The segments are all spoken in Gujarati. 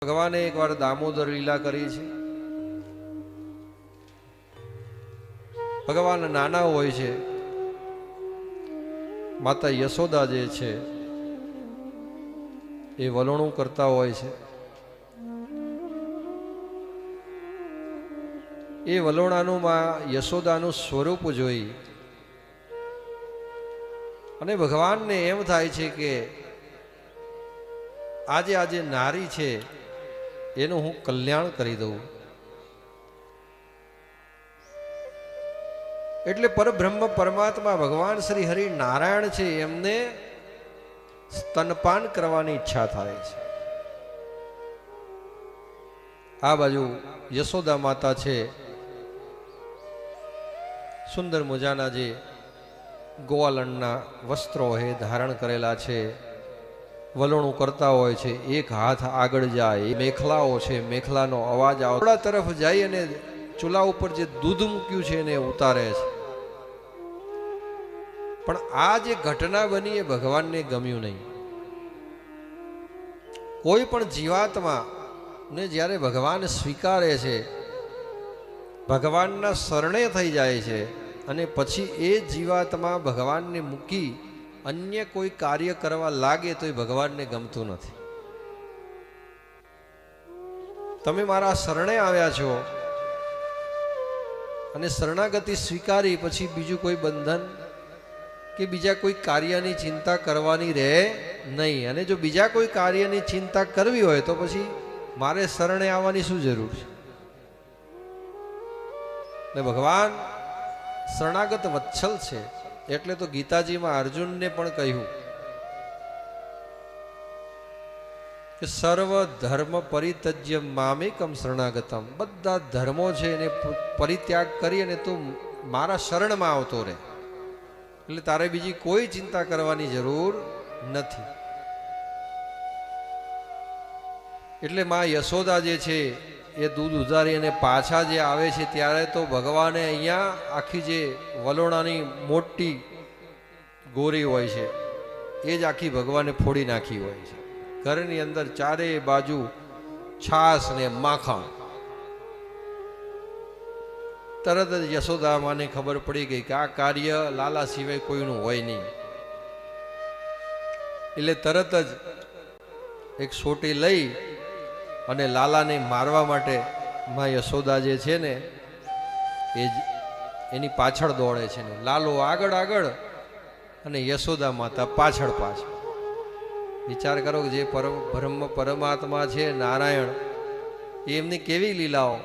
ભગવાને એકવાર દામોદર લીલા કરી છે. ભગવાન નાના હોય છે, માતા યશોદા જે છે એ વલોણું કરતા હોય છે. એ વલોણાનું માં યશોદાનું સ્વરૂપ જોઈ અને ભગવાનને એમ થાય છે કે આજે નારી છે એનું હું કલ્યાણ કરી દઉં. એટલે પરબ્રહ્મ પરમાત્મા ભગવાન શ્રી હરિ નારાયણ છે, એમને સ્તનપાન કરવાની ઈચ્છા થાય છે. આ બાજુ યશોદા માતા છે, સુંદર મજાના જે ગોવાલણના વસ્ત્રો હે ધારણ કરેલા છે, વલોણું કરતા હોય છે. એક હાથ આગળ જાય, મેખલાઓ છે, મેખલાનો અવાજ આવડા તરફ જાય અને ચૂલા ઉપર જે દૂધ મૂક્યું છે એને ઉતારે છે. પણ આ જે ઘટના બની એ ભગવાનને ગમ્યું નહીં. કોઈ પણ જીવાત્મા ને જ્યારે ભગવાન સ્વીકારે છે, ભગવાનના શરણે થઈ જાય છે અને પછી એ જીવાત્મા ભગવાનને મૂકી અન્ય કોઈ કાર્ય કરવા લાગે તો એ ભગવાનને ગમતું નથી. તમે મારા શરણે આવ્યા છો અને શરણાગતિ સ્વીકારી પછી બીજું કોઈ બંધન કે બીજા કોઈ કાર્યની ચિંતા કરવાની રહે નહીં. અને જો બીજા કોઈ કાર્યની ચિંતા કરવી હોય તો પછી મારે શરણે આવવાની શું જરૂર છે? ને ભગવાન શરણાગત વત્સલ છે. એટલે તો ગીતાજીમાં અર્જુનને પણ કહ્યું કે સર્વ ધર્મ પરિત્યજ્ય મામેકમ શરણાગતમ. બધા ધર્મો છે એને પરિત્યાગ કરી અને તું મારા શરણમાં આવતો રહે, એટલે તારે બીજી કોઈ ચિંતા કરવાની જરૂર નથી. એટલે માં યશોદા જે છે એ દૂધ ઉધારી અને પાછા જે આવે છે ત્યારે તો ભગવાને અહીંયા આખી જે વલોણાની મોટી ગોરી હોય છે એ જ આખી ભગવાને ફોડી નાખી હોય છે. ઘરની અંદર ચારે બાજુ છાસ ને માખણ. તરત જ યશોદામાને ખબર પડી ગઈ કે આ કાર્ય લાલા સિવાય કોઈનું હોય નહીં. એટલે તરત જ એક સોટી લઈ અને લાલાને મારવા માટે માં યશોદા જે છે ને એ એની પાછળ દોડે છે ને લાલો આગળ આગળ અને યશોદા માતા પાછળ પાછળ. વિચાર કરો કે જે પરમાત્મા છે નારાયણ, એમની કેવી લીલાઓ.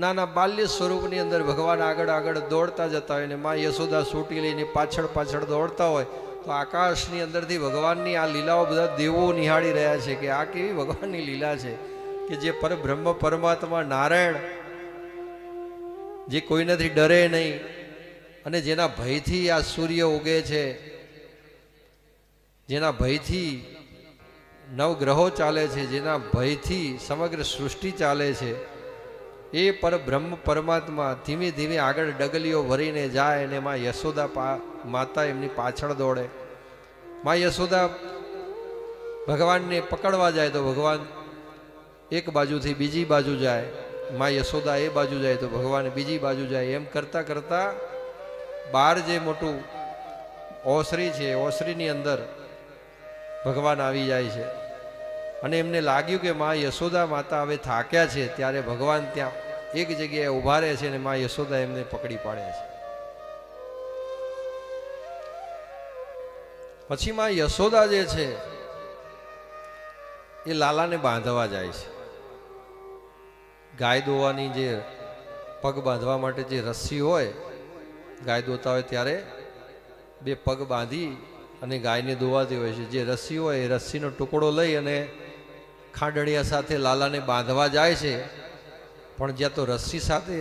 નાના બાલ્ય સ્વરૂપની અંદર ભગવાન આગળ આગળ દોડતા જતા હોય ને માં યશોદા સોટી લઈને પાછળ પાછળ દોડતા હોય તો આકાશની અંદરથી ભગવાનની આ લીલાઓ બધા દેવો નિહાળી રહ્યા છે કે આ કેવી ભગવાનની લીલા છે કે જે પરબ્રહ્મ પરમાત્મા નારાયણ, જે કોઈનાથી ડરે નહીં અને જેના ભયથી આ સૂર્ય ઉગે છે, જેના ભયથી નવગ્રહો ચાલે છે, જેના ભયથી સમગ્ર સૃષ્ટિ ચાલે છે, એ પરબ્રહ્મ પરમાત્મા ધીમે ધીમે આગળ ડગલીઓ ભરીને જાય અને માં યશોદા માતા એમની પાછળ દોડે. માં યશોદા ભગવાનને પકડવા જાય તો ભગવાન એક બાજુથી બીજી બાજુ જાય, માં યશોદા એ બાજુ જાય તો ભગવાન બીજી બાજુ જાય. એમ કરતા કરતા બહાર જે મોટું ઓસરી છે, ઓસરીની અંદર ભગવાન આવી જાય છે અને એમને લાગ્યું કે માં યશોદા માતા હવે થાક્યા છે, ત્યારે ભગવાન ત્યાં એક જગ્યાએ ઊભા રહે છે અને માં યશોદા એમને પકડી પાડે છે. પછી માં યશોદા જે છે એ લાલાને બાંધવા જાય છે. ગાય દોવાની જે પગ બાંધવા માટે જે રસ્સી હોય, ગાય દોતા હોય ત્યારે બે પગ બાંધી અને ગાયને દોવાતી હોય છે. જે રસ્સી હોય એ રસ્સીનો ટુકડો લઈ અને ખાંડણિયા સાથે લાલાને બાંધવા જાય છે. પણ જ્યાં તો રસ્સી સાથે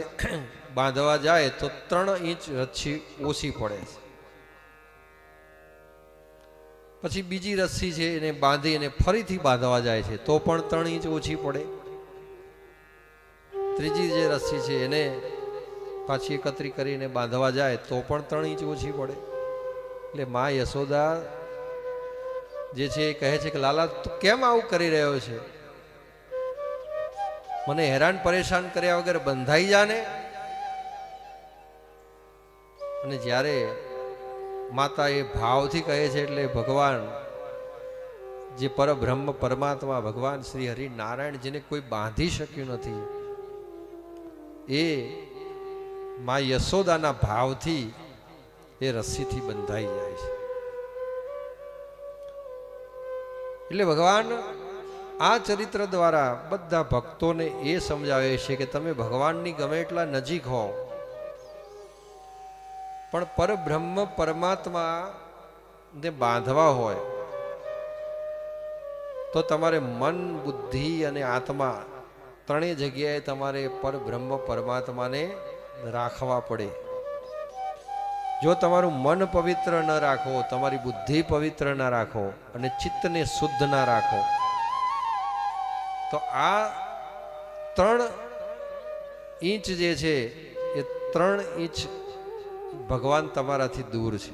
બાંધવા જાય તો 3 ઇંચ રસ્સી ઓછી પડે છે. પછી બીજી રસ્સી છે એને બાંધી અને ફરીથી બાંધવા જાય છે તો પણ 3 ઇંચ ઓછી પડે. ત્રીજી જે રસ્સી છે એને પાછી એકત્રિત કરીને બાંધવા જાય તો પણ 3 ઇંચ ઓછી પડે. એટલે માં યશોદા જે છે એ કહે છે કે લાલા તું કેમ આવું કરી રહ્યો છે? મને હેરાન પરેશાન કર્યા વગર બંધાઈ જાને. અને જ્યારે માતા એ ભાવથી કહે છે એટલે ભગવાન જે પરબ્રહ્મ પરમાત્મા ભગવાન શ્રી હરિનારાયણ જેને કોઈ બાંધી શક્યું નથી, એ મા યશોદાના ભાવથી એ રસ્સીથી બંધાઈ જાય છે. એટલે ભગવાન આ ચરિત્ર દ્વારા બધા ભક્તોને એ સમજાવે છે કે તમે ભગવાનની ગમે એટલા નજીક હો, પણ પરબ્રહ્મ પરમાત્મા ને બાંધવા હોય તો તમારે મન, બુદ્ધિ અને આત્મા ત્રણેય જગ્યાએ તમારે પરબ્રહ્મ પરમાત્માને રાખવા પડે. જો તમારું મન પવિત્ર ન રાખો, તમારી બુદ્ધિ પવિત્ર ન રાખો અને ચિત્તને શુદ્ધ ના રાખો, તો આ 3 ઇંચ જે છે એ 3 ઇંચ ભગવાન તમારાથી દૂર છે.